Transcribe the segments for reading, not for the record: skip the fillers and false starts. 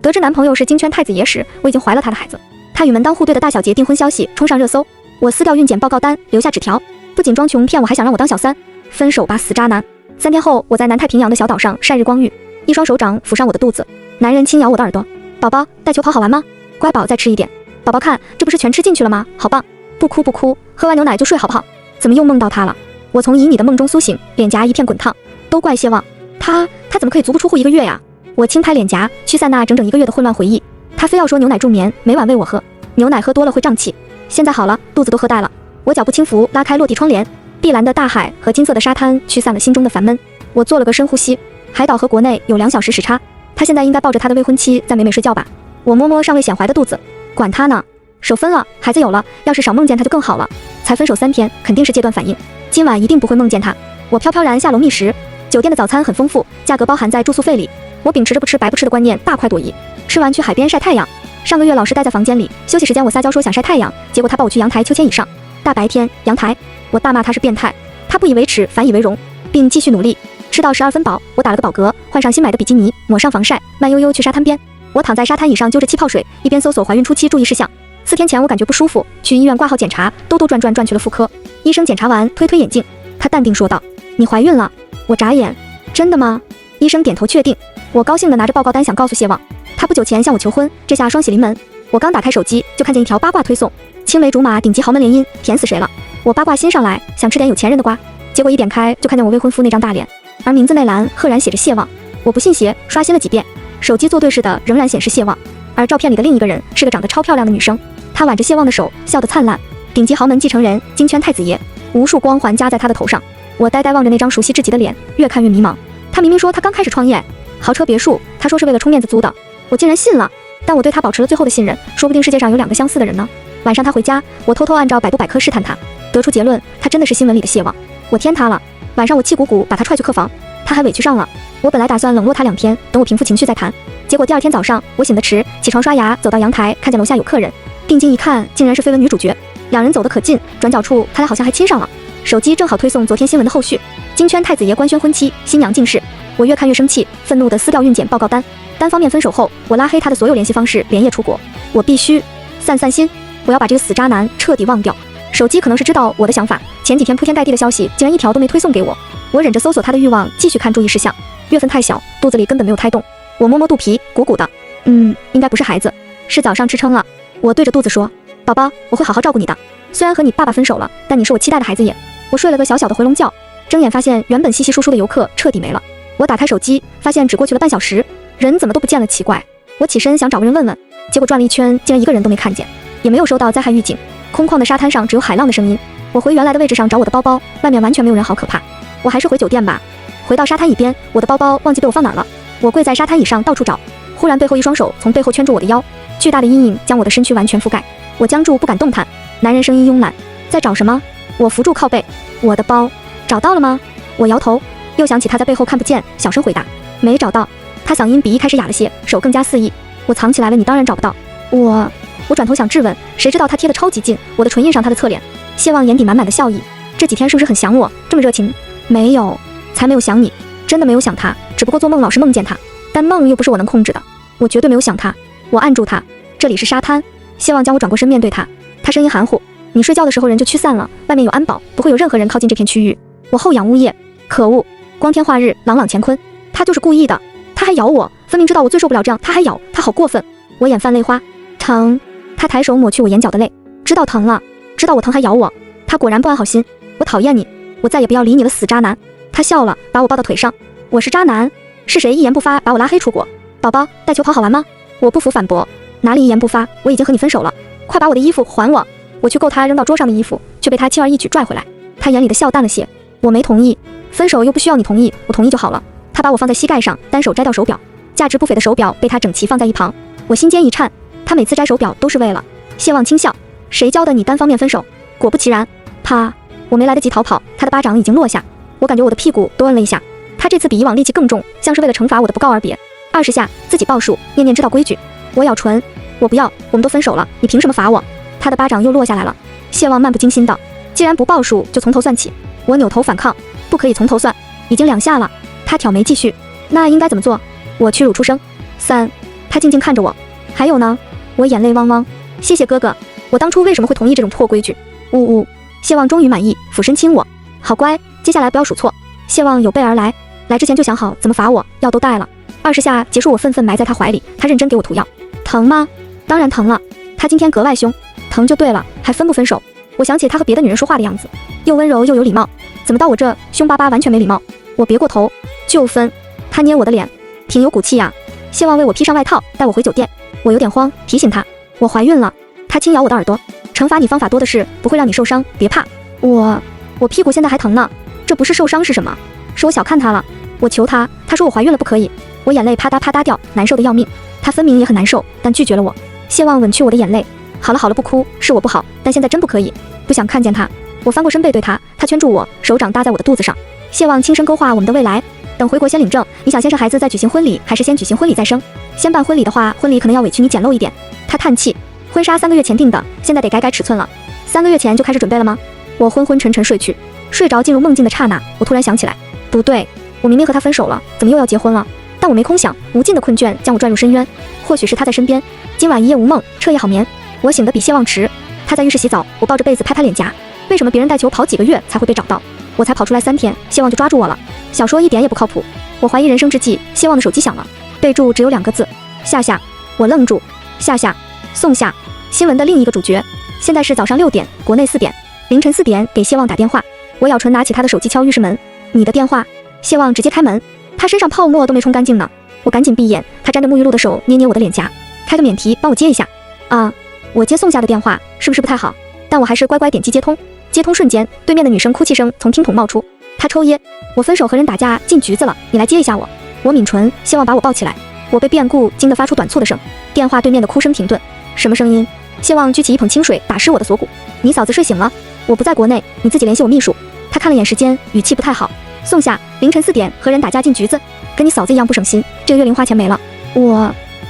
得知男朋友是金圈太子爷时，我已经怀了他的孩子。他与门当户对的大小姐订婚消息冲上热搜，我撕掉孕检报告单，留下纸条，不仅装穷骗我，还想让我当小三。分手吧，死渣男！3天后，我在南太平洋的小岛上晒日光浴，一双手掌抚上我的肚子，男人轻咬我的耳朵，宝宝，带球跑好玩吗？乖宝，再吃一点。宝宝看，这不是全吃进去了吗？好棒！不哭不哭，喝完牛奶就睡好不好？怎么又梦到他了？我从旖旎的梦中苏醒，脸颊一片滚烫，都怪谢望，他怎么可以足不出户1个月呀？我轻拍脸颊，驱散那整整1个月的混乱回忆。他非要说牛奶助眠，每晚喂我喝，牛奶喝多了会胀气。现在好了，肚子都喝大了。我脚步轻浮，拉开落地窗帘，碧蓝的大海和金色的沙滩驱散了心中的烦闷。我做了个深呼吸，海岛和国内有2小时时差，他现在应该抱着他的未婚妻在美美睡觉吧。我摸摸尚未显怀的肚子，管他呢，手分了，孩子有了，要是少梦见他就更好了。才分手3天，肯定是戒断反应，今晚一定不会梦见他。我飘飘然下楼觅食，酒店的早餐很丰富，价格包含在住宿费里。我秉持着不吃白不吃的观念，大快朵颐。吃完去海边晒太阳。上个月老是待在房间里，休息时间我撒娇说想晒太阳，结果他抱我去阳台秋千椅上。大白天阳台，我大骂他是变态，他不以为耻，反以为荣，并继续努力。吃到12分饱，我打了个饱嗝，换上新买的比基尼，抹上防晒，慢悠悠去沙滩边。我躺在沙滩椅上揪着气泡水，一边搜索怀孕初期注意事项。4天前我感觉不舒服，去医院挂号检查，兜兜转转转去了妇科。医生检查完推眼镜，他淡定说道：“你怀孕了。”我眨眼，真的吗？医生点头确定。我高兴地拿着报告单想告诉谢望，他不久前向我求婚，这下双喜临门。我刚打开手机，就看见一条八卦推送：青梅竹马顶级豪门联姻，甜死谁了？我八卦心上来，想吃点有钱人的瓜，结果一点开就看见我未婚夫那张大脸，而名字内栏赫然写着谢望。我不信邪，刷新了几遍，手机做对似的仍然显示谢望，而照片里的另一个人是个长得超漂亮的女生，她挽着谢望的手，笑得灿烂。顶级豪门继承人，金圈太子爷，无数光环加在他的头上。我呆呆望着那张熟悉至极的脸，越看越迷茫。他明明说他刚开始创业，豪车别墅，他说是为了充面子租的，我竟然信了。但我对他保持了最后的信任，说不定世界上有2个相似的人呢。晚上他回家，我偷偷按照百度百科试探他，得出结论，他真的是新闻里的谢望。我天他了！晚上我气鼓鼓把他踹去客房，他还委屈上了。我本来打算冷落他2天，等我平复情绪再谈，结果第2天早上我醒得迟，起床刷牙，走到阳台，看见楼下有客人，定睛一看，竟然是绯闻女主角。2人走得可近，转角处他俩好像还亲上了。手机正好推送昨天新闻的后续，金圈太子爷官宣婚期，新娘进士。我越看越生气，愤怒地撕掉孕检报告单。单方面分手后，我拉黑他的所有联系方式，连夜出国。我必须散心，我要把这个死渣男彻底忘掉。手机可能是知道我的想法，前几天铺天盖地的消息竟然1条都没推送给我。我忍着搜索他的欲望，继续看注意事项。月份太小，肚子里根本没有胎动。我摸摸肚皮，鼓鼓的，应该不是孩子，是早上吃撑了。我对着肚子说：“宝宝，我会好好照顾你的。虽然和你爸爸分手了，但你是我期待的孩子也。”我睡了个小小的回笼觉，睁眼发现原本稀稀疏疏的游客彻底没了。我打开手机，发现只过去了半小时，人怎么都不见了，奇怪。我起身想找个人问问，结果转了一圈，竟然1个人都没看见，也没有收到灾害预警。空旷的沙滩上只有海浪的声音。我回原来的位置上找我的包包，外面完全没有人，好可怕。我还是回酒店吧。回到沙滩椅边，我的包包忘记被我放哪儿了。我跪在沙滩椅上到处找，忽然背后一双手从背后圈住我的腰，巨大的阴影将我的身躯完全覆盖。我僵住不敢动弹。男人声音慵懒：“在找什么？”我扶住靠背：“我的包，找到了吗？”我摇头，又想起他在背后看不见，小声回答：“没找到。”他嗓音比一开始哑了些，手更加肆意：“我藏起来了，你当然找不到。”我转头想质问，谁知道他贴得超级近，我的唇印上他的侧脸。谢望眼底满满的笑意：“这几天是不是很想我？这么热情？”“没有，才没有想你，真的没有想他，只不过做梦老是梦见他，但梦又不是我能控制的，我绝对没有想他。”我按住他：“这里是沙滩。”谢望将我转过身面对他，他声音含糊：“你睡觉的时候人就驱散了，外面有安保，不会有任何人靠近这片区域。”我后仰呜咽，可恶，光天化日，朗朗乾坤，他就是故意的，他还咬我，分明知道我最受不了这样，他还咬，他好过分。我眼泛泪花，疼。他抬手抹去我眼角的泪，知道疼了，知道我疼还咬我，他果然不安好心。我讨厌你，我再也不要理你了，死渣男。他笑了，把我抱到腿上。我是渣男？是谁一言不发把我拉黑出国？宝宝，带球跑好玩吗？我不服反驳，哪里一言不发，我已经和你分手了，快把我的衣服还我。我去够他扔到桌上的衣服，却被他轻而易举拽回来。他眼里的笑淡了些。我没同意，分手又不需要你同意，我同意就好了。他把我放在膝盖上，单手摘掉手表，价值不菲的手表被他整齐放在一旁。我心间一颤，他每次摘手表都是为了……谢望轻笑：“谁教的你单方面分手？”果不其然，啪！我没来得及逃跑，他的巴掌已经落下。我感觉我的屁股都摁了一下。他这次比以往力气更重，像是为了惩罚我的不告而别。20下，自己报数，念念知道规矩。我咬唇：“我不要，我们都分手了，你凭什么罚我？”他的巴掌又落下来了。谢望漫不经心道：“既然不报数，就从头算起。”我扭头反抗：“不可以从头算，已经2下了。”他挑眉继续：“那应该怎么做？”我屈辱出声：“3。”他静静看着我。还有呢？我眼泪汪汪。谢谢哥哥，我当初为什么会同意这种破规矩？呜呜。谢望终于满意，俯身亲我。好乖，接下来不要数错。谢望有备而来，来之前就想好怎么罚我，药都带了。20下结束，我愤愤埋在他怀里，他认真给我涂药。疼吗？当然疼了。他今天格外凶，疼就对了，还分不分手？我想起他和别的女人说话的样子，又温柔又有礼貌，怎么到我这凶巴巴，完全没礼貌？我别过头，就分。他捏我的脸，挺有骨气呀。谢望为我披上外套，带我回酒店。我有点慌，提醒他我怀孕了。他轻咬我的耳朵，惩罚你方法多的是，不会让你受伤，别怕。我屁股现在还疼呢，这不是受伤是什么？是我小看他了。我求他，他说我怀孕了不可以。我眼泪啪嗒啪嗒掉，难受的要命。他分明也很难受，但拒绝了我。谢望吻去我的眼泪。好了好了，不哭，是我不好，但现在真不可以，不想看见他。我翻过身背对他，他圈住我，手掌搭在我的肚子上。谢望轻声勾画我们的未来。等回国先领证，你想先生孩子再举行婚礼，还是先举行婚礼再生？先办婚礼的话，婚礼可能要委屈你简陋一点。他叹气，婚纱3个月前定的，现在得改尺寸了。3个月前就开始准备了吗？我昏昏沉沉睡去，睡着进入梦境的刹那，我突然想起来，不对，我明明和他分手了，怎么又要结婚了？但我没空想，无尽的困倦将我拽入深渊。或许是他在身边，今晚一夜无梦，彻夜好眠。我醒得比谢望迟，他在浴室洗澡，我抱着被子拍拍脸颊。为什么别人带球跑几个月才会被找到，我才跑出来3天，谢望就抓住我了？小说一点也不靠谱。我怀疑人生之际，谢望的手机响了，备注只有2个字：夏夏。我愣住，夏夏，宋夏，新闻的另一个主角。现在是早上6点，国内4点，凌晨4点给谢望打电话。我咬唇拿起他的手机敲浴室门，你的电话。谢望直接开门，他身上泡沫都没冲干净呢。我赶紧闭眼，他沾着沐浴露的手捏捏我的脸颊，开个免提帮我接一下。啊，我接宋夏的电话是不是不太好？但我还是乖乖点击接通。接通瞬间，对面的女生哭泣声从听筒冒出。她抽噎，我分手和人打架进局子了，你来接一下我。我抿唇，希望把我抱起来。我被变故惊得发出短促的声。电话对面的哭声停顿，什么声音？谢望举起一捧清水打湿我的锁骨。你嫂子睡醒了，我不在国内，你自己联系我秘书。他看了眼时间，语气不太好。宋夏，凌晨4点和人打架进局子，跟你嫂子一样不省心，这个月零花钱没了。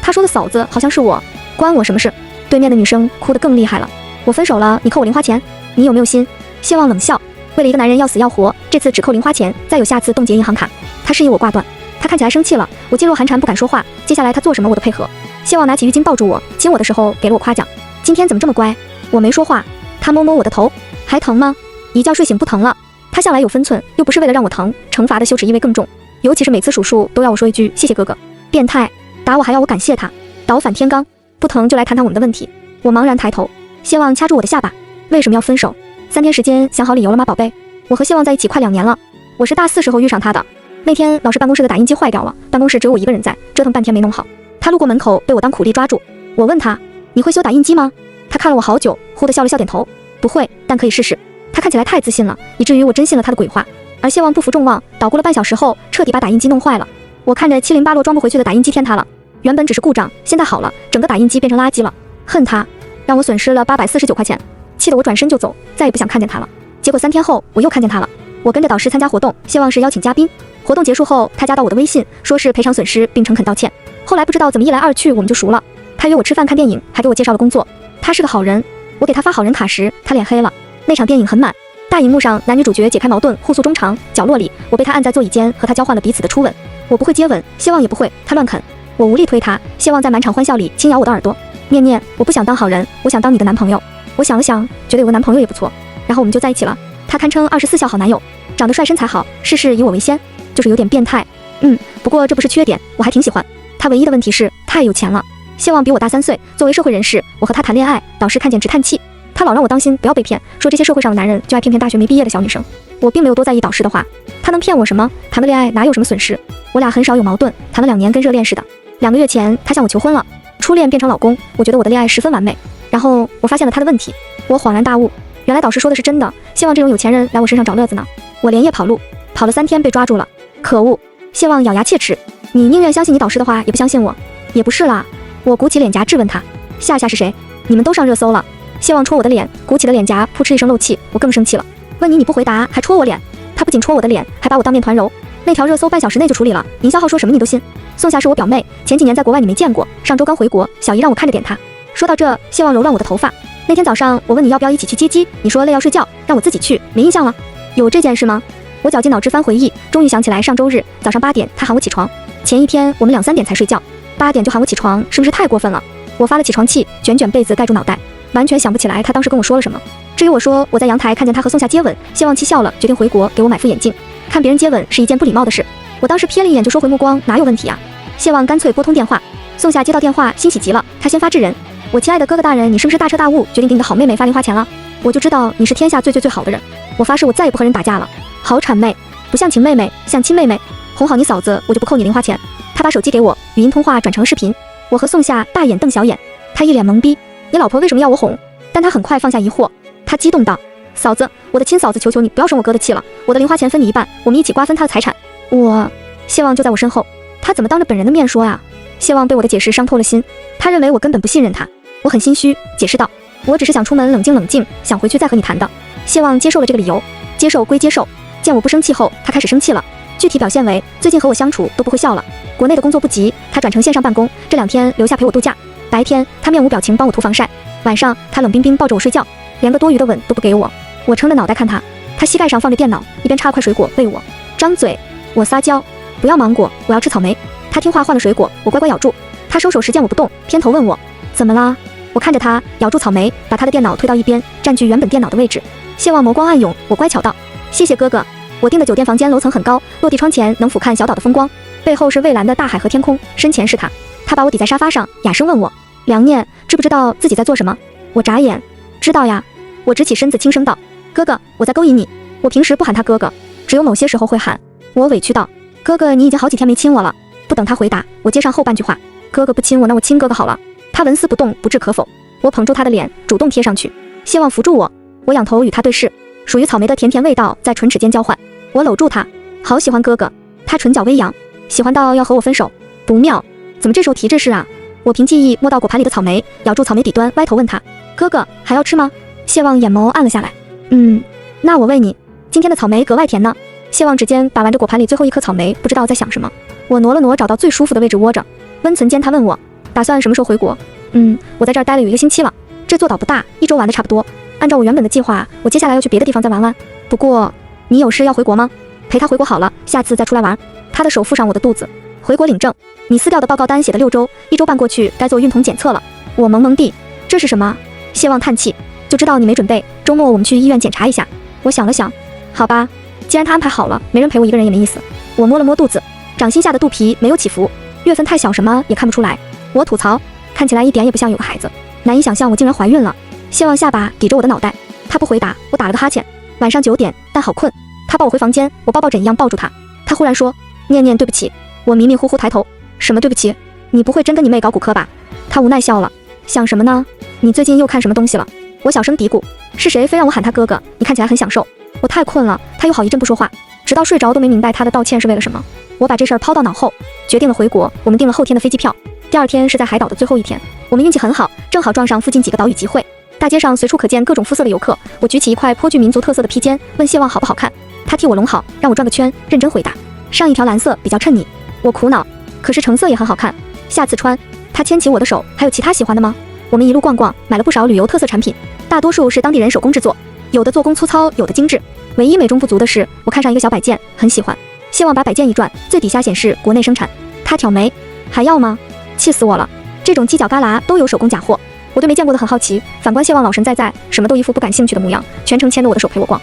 他说的嫂子好像是我，关我什么事？对面的女生哭得更厉害了。我分手了，你扣我零花钱，你有没有心？谢望冷笑，为了一个男人要死要活，这次只扣零花钱，再有下次冻结银行卡。他示意我挂断，他看起来生气了，我噤若寒蝉不敢说话。接下来他做什么我都配合。谢望拿起浴巾抱住我，亲我的时候给了我夸奖，今天怎么这么乖？我没说话，他摸摸我的头，还疼吗？一觉睡醒不疼了。他向来有分寸，又不是为了让我疼，惩罚的羞耻意味更重，尤其是每次数数都要我说一句谢谢哥哥。变态，打我还要我感谢他，倒反天罡。不疼就来谈谈我们的问题。我茫然抬头，谢望掐住我的下巴，为什么要分手？3天时间想好理由了吗，宝贝？我和谢望在一起快2年了，我是大4时候遇上他的。那天老师办公室的打印机坏掉了，办公室只有我一个人在，折腾半天没弄好。他路过门口被我当苦力抓住，我问他，你会修打印机吗？他看了我好久，忽地笑了笑点头，不会，但可以试试。他看起来太自信了，以至于我真信了他的鬼话。而谢望不负众望，捣鼓了半小时后，彻底把打印机弄坏了。我看着七零八落装不回去的打印机天塌了，原本只是故障，现在好了，整个打印机变成垃圾了。恨他，让我损失了849块钱，气得我转身就走，再也不想看见他了。结果3天后，我又看见他了。我跟着导师参加活动，谢望是邀请嘉宾。活动结束后，他加到我的微信，说是赔偿损失并诚恳道歉。后来不知道怎么一来二去，我们就熟了。他约我吃饭看电影，还给我介绍了工作。他是个好人。我给他发好人卡时，他脸黑了。那场电影很满，大荧幕上男女主角解开矛盾，互诉衷肠。角落里，我被他按在座椅间，和他交换了彼此的初吻。我不会接吻，谢望也不会，他乱啃。我无力推他，谢望在满场欢笑里轻咬我的耳朵。念念，我不想当好人，我想当你的男朋友。我想了想，觉得有个男朋友也不错，然后我们就在一起了。他堪称24孝好男友，长得帅，身材好，事事以我为先，就是有点变态。不过这不是缺点，我还挺喜欢。他唯一的问题是太有钱了。谢望比我大3岁，作为社会人士，我和他谈恋爱，导师看见直叹气。他老让我当心，不要被骗，说这些社会上的男人就爱骗骗大学没毕业的小女生。我并没有多在意导师的话，他能骗我什么？谈个恋爱哪有什么损失？我俩很少有矛盾，谈了2年跟热恋似的。2个月前，他向我求婚了，初恋变成老公，我觉得我的恋爱十分完美。然后我发现了他的问题，我恍然大悟，原来导师说的是真的，希望这种有钱人来我身上找乐子呢。我连夜跑路，跑了3天被抓住了，可恶！谢望咬牙切齿，你宁愿相信你导师的话，也不相信我。也不是啦，我鼓起脸颊质问他，夏夏是谁？你们都上热搜了。谢望戳我的脸，鼓起了脸颊，噗嗤一声漏气，我更生气了。问你不回答，还戳我脸。他不仅戳我的脸，还把我当面团揉。那条热搜半小时内就处理了，营销号说什么你都信。宋夏是我表妹，前几年在国外你没见过，上周刚回国，小姨让我看着点她。说到这，谢望揉乱我的头发。那天早上我问你要不要一起去接机，你说累要睡觉，让我自己去，没印象了。有这件事吗？我绞尽脑汁翻回忆，终于想起来上周日早上8点他喊我起床，前一天我们2、3点才睡觉。8点就喊我起床，是不是太过分了？我发了起床气，卷被子盖住脑袋，完全想不起来他当时跟我说了什么。至于我说我在阳台看见他和宋夏接吻，谢望气笑了，决定回国给我买副眼镜。看别人接吻是一件不礼貌的事，我当时瞥了一眼就收回目光，哪有问题啊？谢望干脆拨通电话，宋夏接到电话欣喜极了，他先发制人：我亲爱的哥哥大人，你是不是大彻大悟，决定给你的好妹妹发零花钱了？我就知道你是天下最好的人，我发誓我再也不和人打架了。好谄媚，不像情妹妹，像亲妹妹，哄好你嫂子，我就不扣你零花钱。他把手机给我，语音通话转成了视频，我和宋夏大眼瞪小眼，他一脸懵逼，你老婆为什么要我哄？但他很快放下疑惑，他激动道：嫂子，我的亲嫂子，求求你不要生我哥的气了，我的零花钱分你一半，我们一起瓜分他的财产。谢望就在我身后，他怎么当着本人的面说呀？谢望被我的解释伤透了心，他认为我根本不信任他。我很心虚，解释道：我只是想出门冷静，想回去再和你谈的。谢望接受了这个理由，接受归接受，见我不生气后，他开始生气了。具体表现为最近和我相处都不会笑了，国内的工作不急，他转成线上办公，这2天留下陪我度假。白天他面无表情帮我涂防晒，晚上他冷冰冰抱着我睡觉，连个多余的吻都不给我。我撑着脑袋看他，他膝盖上放着电脑，一边插块水果喂我。张嘴，我撒娇，不要芒果，我要吃草莓。他听话换了水果，我乖乖咬住。他收手时见我不动，偏头问我怎么啦？我看着他咬住草莓，把他的电脑推到一边，占据原本电脑的位置。谢望眸光暗涌，我乖巧道：谢谢哥哥。我订的酒店房间楼层很高，落地窗前能俯瞰小岛的风光，背后是蔚蓝的大海和天空，身前是他。他把我抵在沙发上，哑声问我：梁念，知不知道自己在做什么？我眨眼，知道呀。我直起身子轻声道：哥哥，我在勾引你。我平时不喊他哥哥，只有某些时候会喊。我委屈道：哥哥，你已经好几天没亲我了。不等他回答，我接上后半句话：哥哥不亲我，那我亲哥哥好了。他纹丝不动，不置可否。我捧住他的脸，主动贴上去，希望扶住我。我仰头与他对视，属于草莓的甜甜味道在唇齿间交换。我搂住他，好喜欢哥哥。他唇角微扬，喜欢到要和我分手。不妙，怎么这时候提这事啊？我凭记忆摸到果盘里的草莓，咬住草莓底端，歪头问他：哥哥还要吃吗？谢望眼眸暗了下来。那我喂你。今天的草莓格外甜呢。谢望指尖把玩着果盘里最后一颗草莓，不知道在想什么。我挪了挪，找到最舒服的位置窝着。温存间他问我打算什么时候回国？我在这儿待了有1个星期了，这座岛不大，1周玩的差不多。按照我原本的计划，我接下来要去别的地方再玩玩。不过你有事要回国吗？陪他回国好了，下次再出来玩。他的手附上我的肚子，回国领证。你撕掉的报告单写的6周，1周半过去该做孕酮检测了。我萌萌地，这是什么？谢望叹气，就知道你没准备，周末我们去医院检查一下。我想了想，好吧，既然他安排好了，没人陪我一个人也没意思。我摸了摸肚子，掌心下的肚皮没有起伏，月份太小什么也看不出来。我吐槽，看起来一点也不像有个孩子。难以想象我竟然怀孕了。谢望下巴抵着我的脑袋，他不回答，我打了个哈欠。晚上9点，但好困。他抱我回房间，我抱枕一样抱住他。他忽然说：念念对不起。我迷迷糊糊抬头，什么对不起？你不会真跟你妹搞骨科吧？他无奈笑了，想什么呢？你最近又看什么东西了？我小声嘀咕，是谁非让我喊他哥哥？你看起来很享受。我太困了，他又好一阵不说话，直到睡着都没明白他的道歉是为了什么。我把这事儿抛到脑后，决定了回国。我们订了后天的飞机票，第2天是在海岛的最后一天。我们运气很好，正好撞上附近几个岛屿集会。大街上随处可见各种肤色的游客。我举起一块颇具民族特色的披肩，问谢望好不好看。他替我拢好，让我转个圈，认真回答：上一条蓝色比较衬你。我苦恼，可是橙色也很好看，下次穿。他牵起我的手，还有其他喜欢的吗？我们一路逛逛，买了不少旅游特色产品，大多数是当地人手工制作，有的做工粗糙，有的精致。唯一美中不足的是，我看上一个小摆件，很喜欢。谢望把摆件一转，最底下显示国内生产。他挑眉，还要吗？气死我了！这种犄角旮旯都有手工假货，我对没见过的很好奇。反观谢望老神在在，什么都一副不感兴趣的模样，全程牵着我的手陪我逛。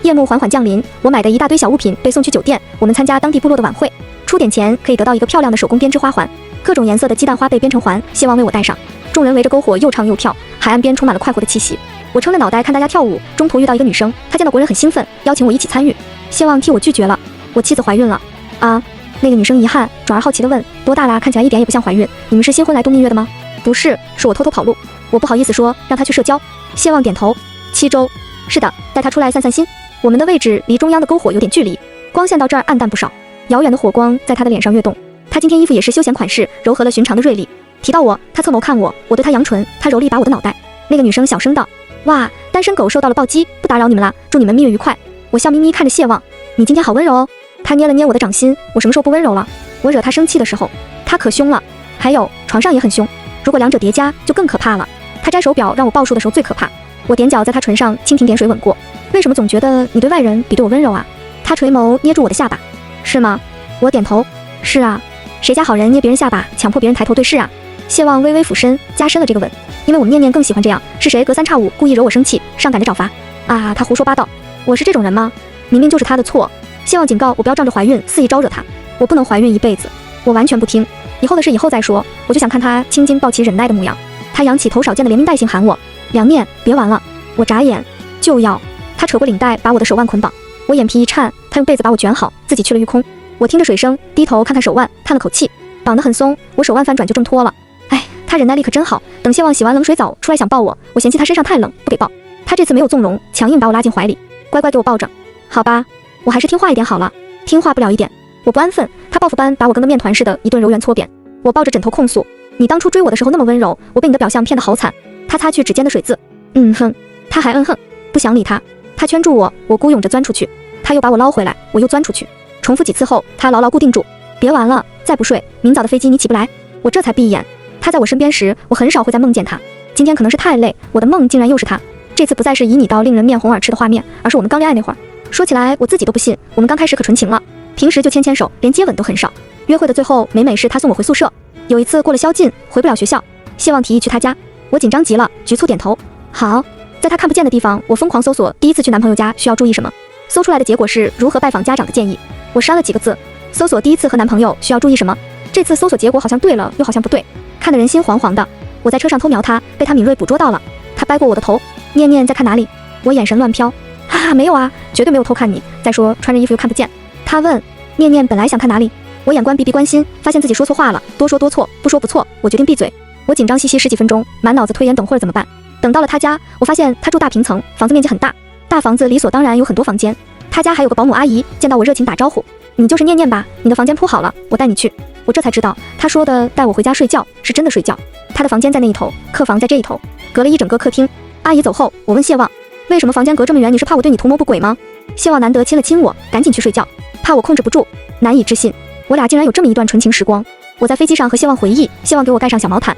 夜幕缓缓降临，我买的一大堆小物品被送去酒店。我们参加当地部落的晚会，出点钱可以得到一个漂亮的手工编织花环，各种颜色的鸡蛋花被编成环，谢望为我戴上。众人围着篝火又唱又跳，海岸边充满了快活的气息。我撑着脑袋看大家跳舞，中途遇到一个女生，她见到国人很兴奋，邀请我一起参与。谢望替我拒绝了。我妻子怀孕了啊？那个女生遗憾转而好奇地问：多大啦？看起来一点也不像怀孕。你们是新婚来度蜜月的吗？不是，是我偷偷跑路。我不好意思说，让她去社交。谢望点头。7周。是的，带她出来散散心。我们的位置离中央的篝火有点距离，光线到这儿暗淡不少，遥远的火光在她的脸上跃动。她今天衣服也是休闲款式，柔和了寻常的锐利。提到我，她侧眸看我，我对她扬唇，她揉了一把我的脑袋。那个女生小声道：哇，单身狗受到了暴击，不打扰你们啦，祝你们蜜月愉快。我笑眯眯看着谢望，你今天好温柔哦。她捏了捏我的掌心，我什么时候不温柔了？我惹她生气的时候，她可凶了，还有床上也很凶，如果2者叠加就更可怕了。她摘手表让我报数的时候最可怕，我踮脚在她唇上蜻蜓点水吻过。为什么总觉得你对外人比对我温柔啊？她垂眸捏住我的下巴，是吗？我点头，是啊。谁家好人捏别人下巴，强迫别人抬头对视啊？谢望微微俯身，加深了这个吻，因为我们念念更喜欢这样。是谁隔三差五故意惹我生气，上赶着找罚？啊，他胡说八道，我是这种人吗？明明就是他的错。谢望警告我不要仗着怀孕肆意招惹他，我不能怀孕一辈子，我完全不听。以后的事以后再说，我就想看他青筋暴起忍耐的模样。他扬起头少见的连名带姓喊我，梁念，别玩了。我眨眼就要，他扯过领带把我的手腕捆绑，我眼皮一颤，他用被子把我卷好，自己去了浴空。我听着水声，低头看看手腕，叹了口气，绑得很松，我手腕翻转就挣脱了。哎，他忍耐力可真好，等谢望洗完冷水澡出来想抱我，我嫌弃他身上太冷，不给抱。他这次没有纵容，强硬把我拉进怀里，乖乖给我抱着。好吧，我还是听话一点好了，听话不了一点，我不安分。他报复般把我跟个面团似的一顿揉圆搓扁，我抱着枕头控诉，你当初追我的时候那么温柔，我被你的表象骗得好惨。他擦去指尖的水渍，哼，他还哼，不想理他。他圈住我，我孤勇着钻出去，他又把我捞回来，我又钻出去，重复几次后，他牢牢固定住，别玩了，再不睡，明早的飞机你起不来。我这才闭眼。他在我身边时，我很少会再梦见他，今天可能是太累，我的梦竟然又是他。这次不再是旖旎到令人面红耳赤的画面，而是我们刚恋爱那会儿。说起来我自己都不信，我们刚开始可纯情了，平时就牵牵手，连接吻都很少。约会的最后，每每是他送我回宿舍。有一次过了宵禁，回不了学校，谢望提议去他家，我紧张极了，局促点头。好。在他看不见的地方，我疯狂搜索第一次去男朋友家需要注意什么，搜出来的结果是如何拜访家长的建议。我删了几个字，搜索第一次和男朋友需要注意什么。这次搜索结果好像对了，又好像不对，看得人心惶惶的。我在车上偷瞄他，被他敏锐捕捉到了。他掰过我的头，念念在看哪里？我眼神乱飘，哈哈，没有啊，绝对没有偷看你。再说穿着衣服又看不见。他问念念本来想看哪里，我眼观鼻鼻关心，发现自己说错话了，多说多错，不说不错，我决定闭嘴。我紧张兮兮十几分钟，满脑子推演等会儿怎么办。等到了他家，我发现他住大平层，房子面积很大，大房子理所当然有很多房间。他家还有个保姆阿姨，见到我热情打招呼，你就是念念吧？你的房间铺好了，我带你去。我这才知道，他说的带我回家睡觉是真的睡觉。他的房间在那一头，客房在这一头，隔了一整个客厅。阿姨走后，我问谢望，为什么房间隔这么远？你是怕我对你图谋不轨吗？谢望难得亲了亲我，赶紧去睡觉，怕我控制不住。难以置信，我俩竟然有这么一段纯情时光。我在飞机上和谢望回忆，谢望给我盖上小毛毯。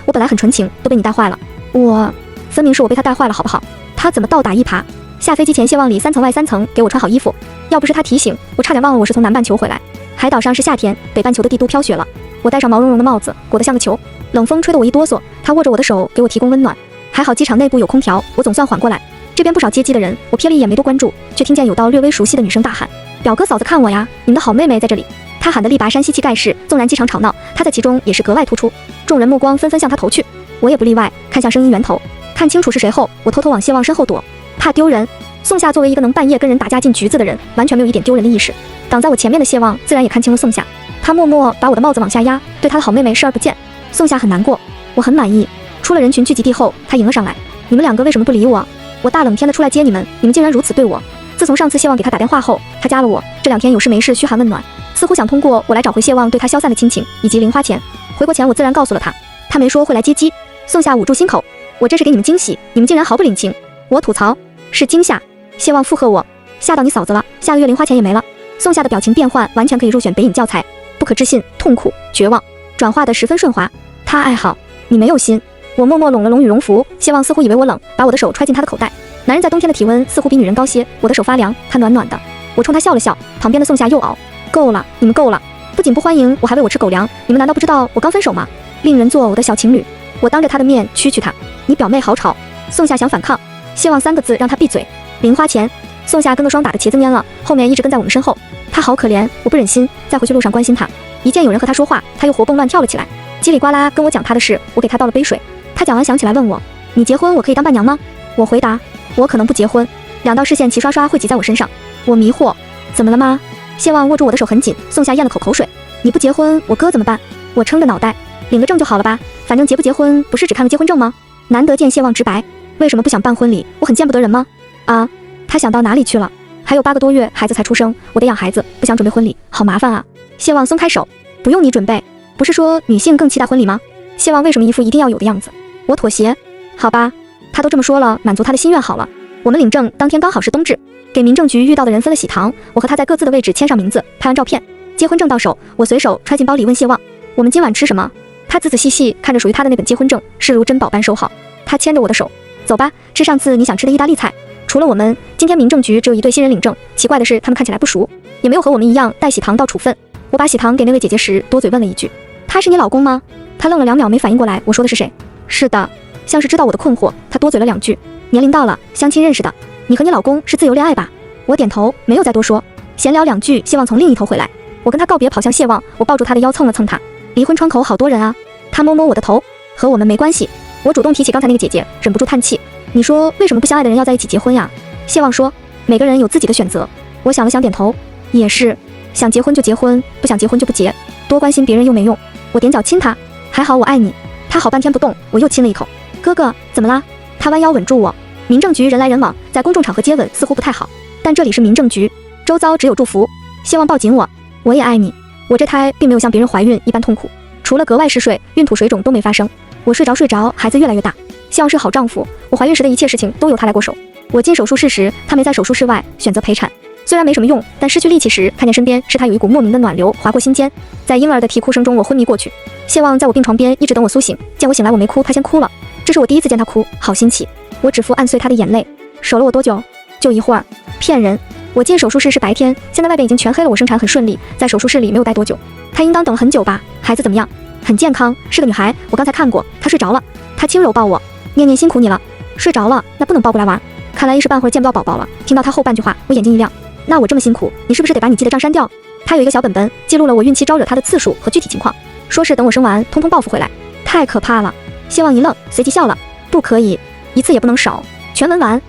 我本来很纯情，都被你带坏了。我分明是我被他带坏了，好不好？他怎么倒打一耙？下飞机前，谢望里3层外3层给我穿好衣服。要不是他提醒，我差点忘了我是从南半球回来。海岛上是夏天，北半球的帝都飘雪了。我戴上毛茸茸的帽子，裹得像个球，冷风吹得我一哆嗦。他握着我的手，给我提供温暖。还好机场内部有空调，我总算缓过来。这边不少接机的人，我瞥了一眼没多关注，却听见有道略微熟悉的女声大喊：“表哥嫂子看我呀，你们的好妹妹在这里。”他喊得力拔山，吸气盖世，纵然机场吵闹，他在其中也是格外突出。众人目光纷纷向他投去，我也不例外，看向声音源头。看清楚是谁后，我偷偷往谢望身后躲，怕丢人。宋夏作为一个能半夜跟人打架进局子的人，完全没有一点丢人的意识。挡在我前面的谢望自然也看清了宋夏，他默默把我的帽子往下压，对他的好妹妹视而不见。宋夏很难过，我很满意。出了人群聚集地后，他迎了上来，你们两个为什么不理我？我大冷天的出来接你们，你们竟然如此对我。自从上次谢望给他打电话后，他加了我，这2天有事没事嘘寒问暖，似乎想通过我来找回谢望对他消散的亲情以及零花钱。回国前我自然告诉了他，他没说会来接机。宋夏捂住心口，我这是给你们惊喜，你们竟然毫不领情。我吐槽，是惊吓。谢望附和我，吓到你嫂子了，下个月零花钱也没了。宋夏的表情变换完全可以入选北影教材，不可置信、痛苦、绝望，转化得十分顺滑。他爱好，你没有心。我默默拢了拢羽绒服，谢望似乎以为我冷，把我的手揣进他的口袋。男人在冬天的体温似乎比女人高些，我的手发凉，他暖暖的。我冲他笑了笑，旁边的宋夏又嗷，够了，你们够了，不仅不欢迎我，还喂我吃狗粮，你们难道不知道我刚分手吗？令人作呕的小情侣。我当着他的面蛐蛐他，你表妹好吵。宋夏想反抗，谢望3个字让他闭嘴。零花钱。宋夏跟个霜打的茄子蔫了，后面一直跟在我们身后。他好可怜，我不忍心在回去路上关心他。一见有人和他说话，他又活蹦乱跳了起来，叽里呱啦跟我讲他的事。我给他倒了杯水，他讲完想起来问我，你结婚我可以当伴娘吗？我回答，我可能不结婚。2道视线齐刷刷汇集在我身上，我迷惑，怎么了吗？谢望握住我的手很紧，宋夏咽了口水，你不结婚我哥怎么办？我撑着脑袋，领个证就好了吧，反正结不结婚不是只看个结婚证吗？难得见谢望直白，为什么不想办婚礼？我很见不得人吗？啊，他想到哪里去了？还有8个多月孩子才出生，我得养孩子，不想准备婚礼，好麻烦啊。谢望松开手，不用你准备，不是说女性更期待婚礼吗？谢望为什么一副一定要有的样子？我妥协，好吧，他都这么说了，满足他的心愿好了。我们领证当天刚好是冬至，给民政局遇到的人分了喜糖，我和他在各自的位置签上名字，拍完照片，结婚证到手，我随手揣进包里问谢望，我们今晚吃什么？他仔仔细细看着属于他的那本结婚证，视如珍宝般收好。他牵着我的手，走吧，吃上次你想吃的意大利菜。除了我们，今天民政局只有1对新人领证，奇怪的是他们看起来不熟，也没有和我们一样带喜糖到处分。我把喜糖给那位姐姐时，多嘴问了一句：“他是你老公吗？”她愣了2秒没反应过来，我说的是谁？是的，像是知道我的困惑，她多嘴了2句。年龄到了，相亲认识的，你和你老公是自由恋爱吧？我点头，没有再多说，闲聊2句，谢望从另一头回来。我跟他告别，跑向谢望，我抱住他的腰蹭了蹭他。离婚窗口好多人啊。他摸摸我的头，和我们没关系。我主动提起刚才那个姐姐，忍不住叹气。你说为什么不相爱的人要在一起结婚呀？谢望说，每个人有自己的选择。我想了想，点头，也是，想结婚就结婚，不想结婚就不结，多关心别人又没用。我踮脚亲他，还好我爱你。他好半天不动，我又亲了一口。哥哥，怎么啦？他弯腰吻住我。民政局人来人往，在公众场合接吻似乎不太好，但这里是民政局，周遭只有祝福。希望抱紧我，我也爱你。我这胎并没有像别人怀孕一般痛苦，除了格外嗜睡，孕吐水肿都没发生。我睡着，孩子越来越大。希望是好丈夫，我怀孕时的一切事情都由他来过手。我进手术室时，他没在手术室外，选择陪产。虽然没什么用，但失去力气时，看见身边是他有一股莫名的暖流划过心间。在婴儿的啼哭声中，我昏迷过去。谢望在我病床边一直等我苏醒，见我醒来我没哭，他先哭了。这是我第一次见他哭，好新奇。我指腹按碎他的眼泪。守了我多久？就一会儿。骗人。我进手术室是白天，现在外边已经全黑了。我生产很顺利，在手术室里没有待多久。她应当等了很久吧？孩子怎么样？很健康，是个女孩，我刚才看过。她睡着了。她轻柔抱我，念念辛苦你了。睡着了，那不能抱过来玩。看来一时半会儿见不到宝宝了。听到她后半句话，我眼睛一亮。那我这么辛苦，你是不是得把你记的账删掉？她有一个小本本，记录了我孕期招惹她的次数和具体情况，说是等我生完，通通报复回来。太可怕了。希望一愣，随即笑了。不可以，一次也不能少。全文完。